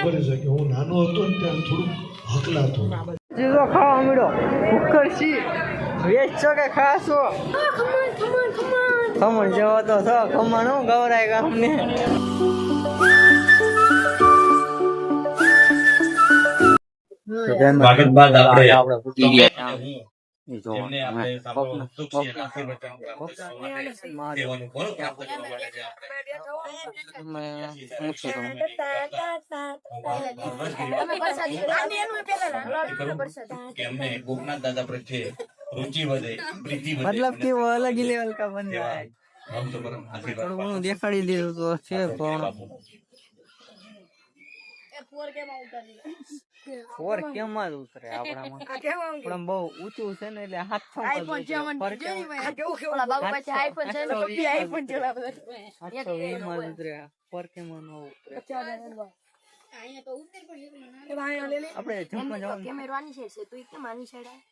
ખબર છે કે હું નાનો હતો ને ત્યારે થોડુંક હકલાતો. ચીજો ખાવા મળ્યો ઉખરસી વેચ છો કે ખાશો ખમણ જેવો તો છો ખમણ હું ગવરાય ગામને સ્વાગત બાદ આપણે જેમને આપણે સાંભળો સુખ છે નાખી બચાવ સેવાનું કોણ પ્રાપ્ત કરવા માટે છે આપણે કે અમને ગોપનાથ દાદા પ્રત્યે रुचि વધે પ્રીતિ વધે मतलब कि वो अलग ही लेवल का बन रहा है हम तो परम आशीर्वाद થોડું ઘણું દેખાડી દીધું તો છે પણ ફોર કેમ જ ઉતરે આપણામાં પણ બહુ ઊંચું છે ને એટલે હાથ આપણે જમવા જવાનું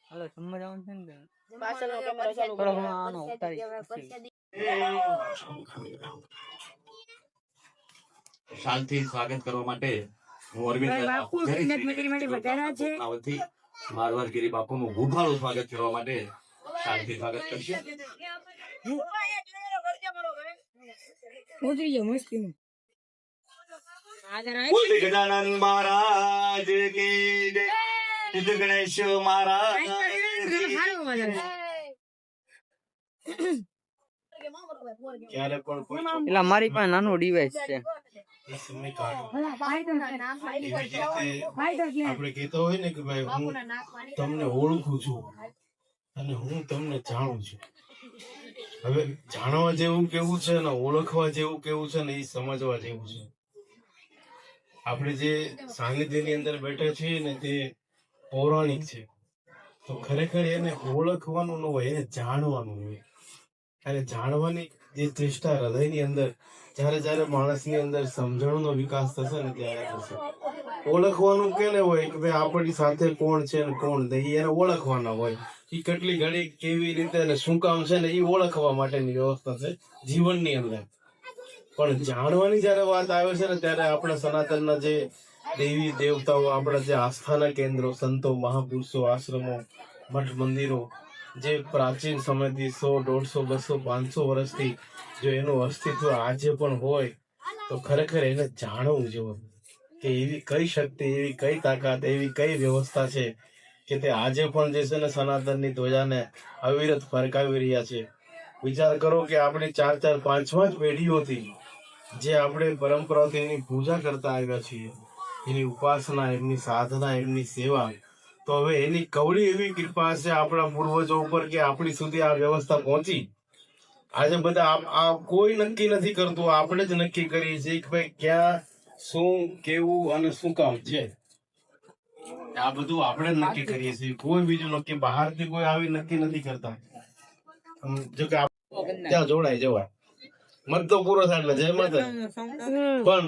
હાલો જમવા જવાનું છે ને થોડો ઘણો આનો ઉતારી શાંતિથી સ્વાગત કરવા માટે હું અરવિંદ મારવાડગીરી બાપુનું ગુભાળું સ્વાગત કરવા માટે શાંતિથી સ્વાગત કરશે. બોલ ગજાનન મહારાજ કી જય, સિદ્ધ ગણેશ મહારાજ ક્યારે પણ કોઈ એટલે મારી પાસે નાનું ડિવાઇસ છે સમય કાઢો. આપણે કહેતા હોય ને કે ભાઈ હું તમને ઓળખું છું અને હું તમને જાણું છું. હવે જાણવા જેવું કેવું છે ને ઓળખવા જેવું કેવું છે ને એ સમજવા જેવું છે. આપણે જે સાનિધ્યની અંદર બેઠા છીએ ને તે પૌરાણિક છે, તો ખરેખર એને ઓળખવાનું ન હોય, એને જાણવાનું હોય. અને જાણવાની જે ચેષ્ટા હૃદયની અંદર જ્યારે જ્યારે માણસની અંદર સમજણનો વિકાસ થશે ને ત્યારે થશે. ઓળખવાનું કેને હોય કે ભાઈ આપણી સાથે કોણ છે ને કોણ નહીં, એને ઓળખવાના હોય. એ કેટલી ઘડી કેવી રીતે અને શું કામ છે ને એ ઓળખવા માટેની વ્યવસ્થા છે જીવનની અંદર. પણ જાણવાની જયારે વાત આવે છે ને ત્યારે આપણા સનાતનના જે દેવી દેવતાઓ, આપણા જે આસ્થાના કેન્દ્રો, સંતો, મહાપુરુષો, આશ્રમો, મઠ મંદિરો જે પ્રાચીન સમયથી 100, 150, 200, 500 વર્ષથી જો એનું અસ્તિત્વ આજે પણ હોય તો ખરેખર એને જાણવું જોઈએ કે એવી કઈ શક્તિ, એવી કઈ તાકાત, એવી કઈ વ્યવસ્થા છે કે તે આજે પણ જે છે ને સનાતનની ધ્વજાને અવિરત ફરકાવી રહ્યા છે. વિચાર કરો કે આપણે 4, 4, 5, 5 પેઢીઓથી જે આપણે પરંપરાથી એની પૂજા કરતા આવ્યા છીએ, એની ઉપાસના, એમની સાધના, એમની સેવા, તો હવે એની કવડી એવી કૃપા છે આપણા પૂર્વજો ઉપર કે આપણી સુધી આ વ્યવસ્થા પહોંચી. આજે બધા આ કોઈ નક્કી નથી કરતું, આપણે જ નક્કી કરીએ છીએ કે ભાઈ ક્યાં શું કેવું અને શું કામ છે. આ બધું આપણે જ નક્કી કરીએ છીએ, કોઈ બીજું નક્કી બહારથી કોઈ આવી નક્કી નથી કરતા. જો કે ત્યાં જોડાઈ જવાય, મત તો પૂરો થાય એટલે જય માતા. પણ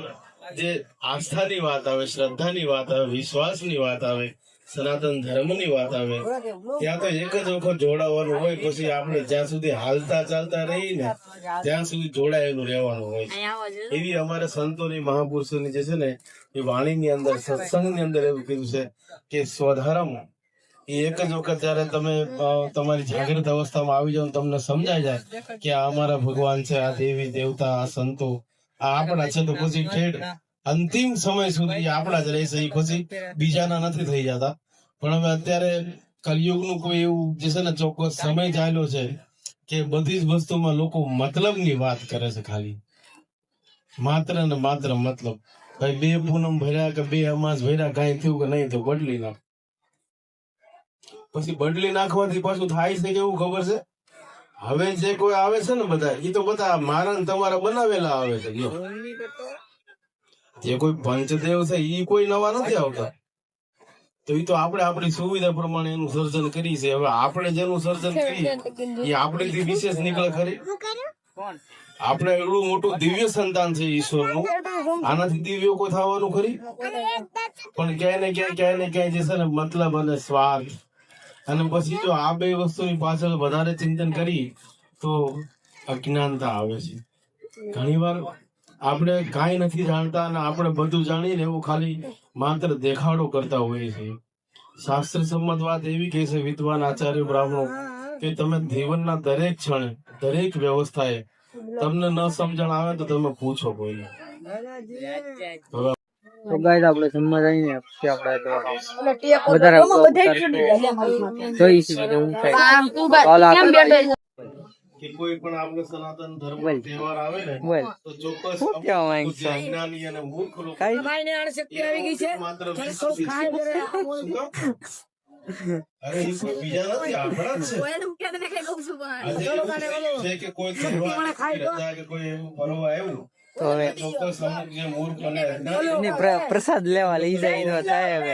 જે આસ્થાની વાત આવે, શ્રદ્ધાની વાત આવે, વિશ્વાસની વાત આવે, સનાતન ધર્મની વાત આવે, ત્યાં તો એક જ વખત જોડાવાનું હોય. પછી આપણે જ્યાં સુધી હાલતા ચાલતા રહી ને ત્યાં સુધી જોડાયેલું રહેવાનું હોય. એવી અમારા સંતોની, મહાપુરુષોની જે છે ને એ વાણીની અંદર, સત્સંગની અંદર એવું કીધું છે કે સ્વધર્મ એ એક જ વખત જયારે તમે તમારી જાગૃત અવસ્થામાં આવી જાવ, તમને સમજાય જાય કે આ અમારા ભગવાન છે, આ દેવી દેવતા, આ સંતો, આ આપણા છે, તો પછી ઠેઠ અંતિમ સમય સુધી આપણા જ રહેશે. એ પછી બીજાના નથી થઈ જતા. પણ હવે અત્યારે કલયુગનું કોઈ એવું જે છે ને ચોક્કસ સમય ચાલ્યો છે કે બધી જ વસ્તુમાં લોકો મતલબની વાત કરે છે. ખાલી માત્ર ને માત્ર મતલબ. ભાઈ 2 પૂનમ ભર્યા કે 2 અમાસ ભર્યા, કાંઈ થયું કે નહીં, તો બદલી નાખ. પછી બદલી નાખવાથી પાછું થાય છે કેવું ખબર છે? હવે જે કોઈ આવે છે ને બધા, એ તો બધા મારા ને તમારા બનાવેલા આવે છે. જે કોઈ પંચદેવ છે એ કોઈ નવા નથી આવતા. તો એ તો આપણે આપણી સુવિધા પ્રમાણે એનું સર્જન કરી છે. હવે આપણે જેનું સર્જન કરીએ એ આપણીથી વિશેષ નીકળે ખરી? આપણે એટલું મોટું દિવ્ય સંતાન છે ઈશ્વરનું, આનાથી દિવ્ય કોઈ થવાનું ખરી? પણ ક્યાંય ને ક્યાંય જે છે ને મતલબ અને સ્વાર્થ, અને પછી જો આ બે વસ્તુની પાછળ વધારે ચિંતન કરી તો અજ્ઞાનતા આવે છે. ઘણી વાર આપણે કાંઈ નથી જાણતા અને આપણે બધું જાણીને એવું ખાલી માત્ર દેખાડો કરતા હોઈએ છીએ. શાસ્ત્ર સંમત વાત એવી કહે છે વિદ્વાન આચાર્ય બ્રાહ્મણો કે તમે જીવનના દરેક ક્ષણે દરેક વ્યવસ્થાએ તમને ન સમજણ આવે તો તમે પૂછો કોઈને. તો ગાઈસ આપણે જમવા જઈને પછી આપણે વધારે જોઈશું કે હું થાય કે કોઈ પણ આપણો સનાતન ધર્મ તહેવાર આવે ને તો ચોક્કસ જ્ઞાની અને મૂર્ખ લોકો માત્ર અરે એ કોઈ બીજા નથી આપણા જ છે કે કોઈ તહેવાર કે કોઈ એવું ફરવા આવ્યું તો હવે ચોક્કસ અમુક જે મૂર્ખ અને પ્રસાદ લેવા લઈ જાય તો થાય હવે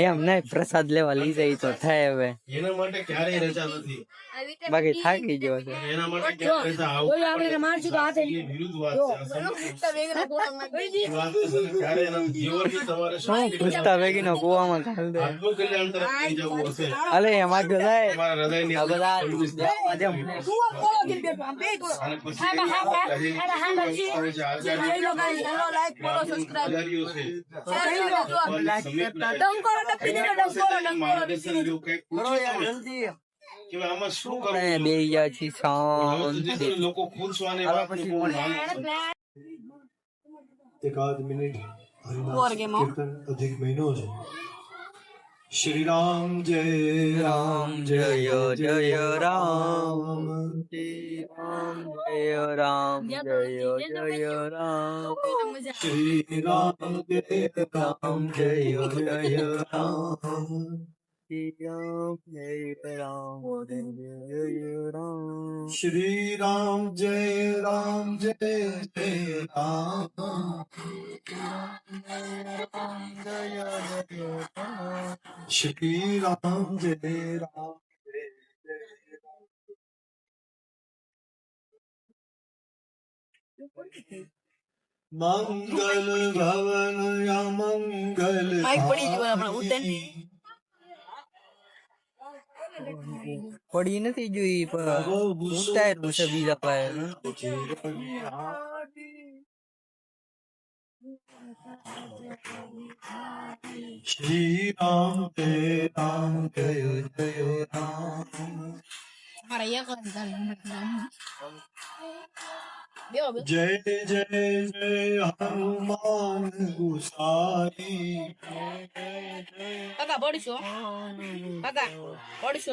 એમ નહીં પ્રસાદ લેવા લઈ જાય તો થાય હવે એના માટે ક્યારેય રજા નથી. બાકી થાકી ગયો છે એના માટે ક્યારેય રજા આવું વિરુદ્ધ વાત છે. ક્યારે એના જીવનની તમારે શું પૂછતા ભેગી નો કુવામાં આત્મકલ્યાણ તરફ લઈ જવું હશે. અલે એમાં તો જાય તમારા હૃદયની આ બધા અને પછી આચાર્યો છે માર્ગદર્શન લેવું કંઈક કે આમાં શું કરવું. બે ગયા છી શાંતિ લોકો પૂછવાની વાત एकाध मिनट हरिनाम कीर्तन अधिक महीनों से श्री राम जय जय जय राम जय राम जय जय राम श्री राम जय राम जय जय राम श्री राम जय राम जय जय राम श्री राम जय राम जय जय राम मंगल भवन या मंगल પડી નથી જોઈ પણ ઉતાર્યું છે બીજા પાસે श्री राम जय जय राम जय जय जय हनुमान गुसाई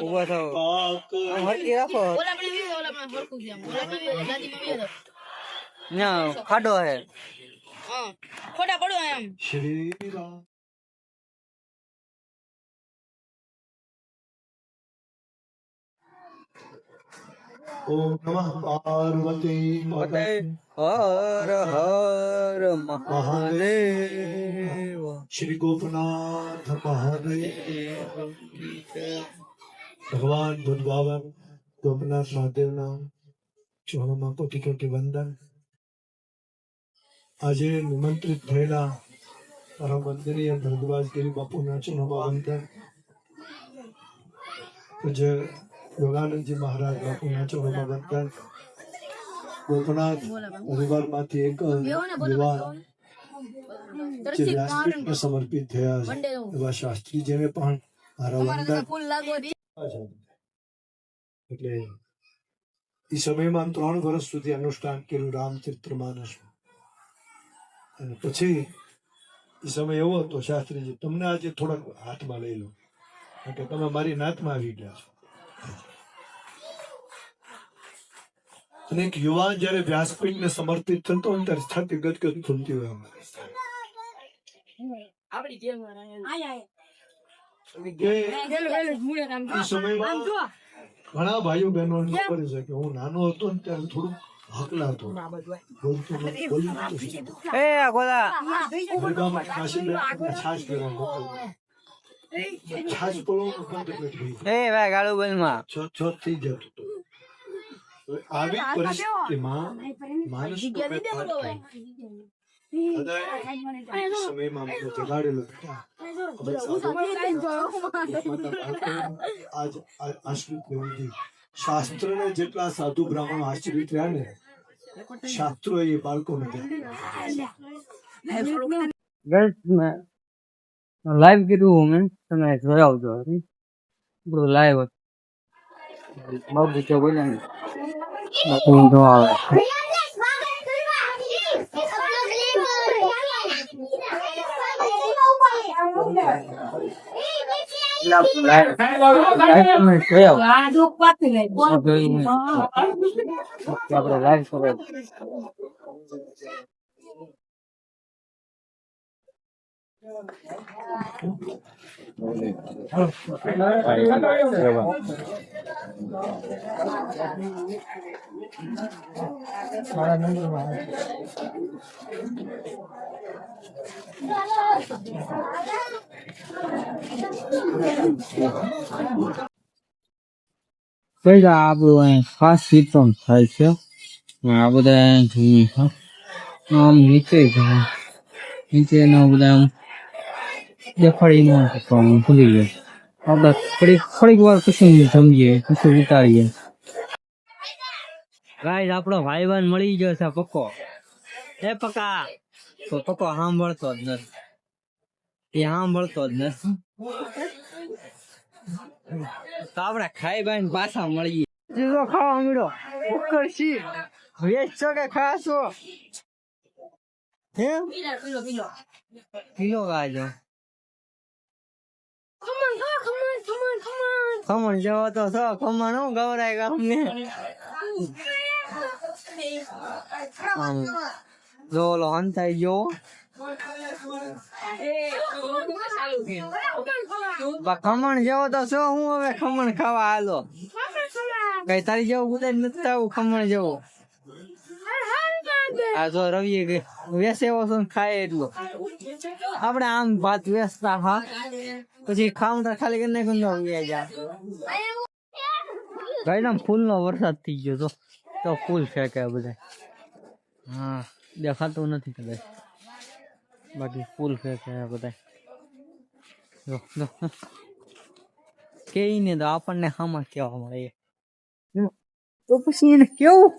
ઉભા થાવ पाक હરકી રાખો ના ખાડો હે श्री राम ओम नमः पार्वती माता હર હર મહાદેવ श्री गोपनाथ महादेव भगवान बुद्ध बाबा गोपनाथ महादेव नाम चौहामा कोटि कोटि वंदन આજે નિમંત્રિત થયેલા પરમ વંદનીય ભરદ્વાજ ગિરી બાપુના ચરણોમાં વંદન પૂજ્ય યોગાનંદજી મહારાજ બાપુના ચરણોમાં વંદન ગોપનાથ પરિવારમાંથી એક યુવાન જે વ્યાસપીઠને સમર્પિત થયા છે એવા શાસ્ત્રીજીને પણ મારા વંદન એટલે એ સમયમાં 3 વર્ષ સુધી અનુષ્ઠાન કર્યું રામચરિત્ર માનસ અને પછી એ સમય એવો હતો શાસ્ત્રીજી તમને આજે થોડાક હાથમાં લઈ લો કારણ કે તમે મારી નાતમાં આવી ગયા છો અને એક યુવાન જયારે વ્યાસપીઠને સમર્પિત થતો હોય ત્યારે છાતી ગદગદ થતી હોય એ સમયમાં ઘણા ભાઈઓ બહેનો ખબર છે કે હું નાનો હતો ને ત્યારે થોડું હકલાતો બોલતો એ ગોલા છાશ પીવાનું છાશ પડવાનું એ ભાઈ ગાળું બોલમાં છ થઈ જતું હતું આવી પરિસ્થિતિમાં માણસ સમયમાં જગાડેલો આજ આશ્રિત શાસ્ત્ર ને જેટલા સાધુ બ્રાહ્મણો આશ્રિત રહ્યા ને શાસ્ત્રો એ બાળકોને દે. ગર્લ્સ મેં લાઈવ કીધું મેં તમે જોઈ આવજો આપણું લાઈવ બાબુ તો બોલે ને બાપુ જો આવે તમે જોઈ આવો આપણે લાઈવ કરો પહેલા આપણું અહીં ખાસ વિતરણ થાય છે આ બધા આમ નીચે જાય નીચેના બધા આમ દેખાડી ન શકવાનું ભૂલી જાય આપણે થોડીક વાર પછી સમજીએ પછી ઉતારીએ ગાઈસ આપણો ભાઈબંધ મળી ગયો છે પક્કો એ પક્કા તો પક્કો સાંભળતો જ નથી એ સાંભળતો જ નથી તો આપણે ખાઈ બાઈ પાછા મળીએ ચીજો ખાવા મળ્યો ઉકળશી વેચશો કે ખાશો હે કિલો ગાજો ખમણ જેવો તો છો ખમણ હું ગવરાય ગામને જો ઓલો હંતાઈ ગયો ખમણ જેવો તો છો હું હવે ખમણ ખાવા હાલો કઈ તારી જેવું ગુદાય નથી આવું ખમણ જેવું આ જો રવિ વેસે એવો છો ખાય એટલો આપડે આમ ભાત વેચતા હા પછી કાઉન્ટર ખાલી કરી નાખ્યું ભાઈ ના ફૂલ નો વરસાદ થઈ ગયો તો ફૂલ ફેંકે બધા હા દેખાતું નથી કદાચ બાકી ફૂલ ફેંકે બધા કે ને તો આપણને હામાં કેવા મળે તો પછી એને કેવું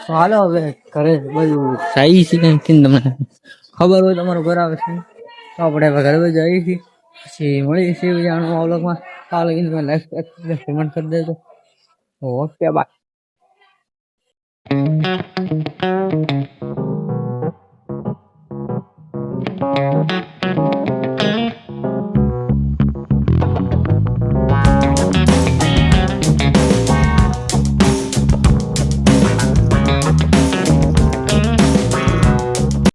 હાલો હવે ઘરે બધું સાઈ છે તમને ખબર હોય તમારું ઘર આવે છે તો આપણે હવે ઘરે જઈએ છીએ પછી મળીએ છીએ બીજા નવા વ્લોગમાં ચાલો તમે લાઈક કમેન્ટ કરી દેજો ઓકે બાય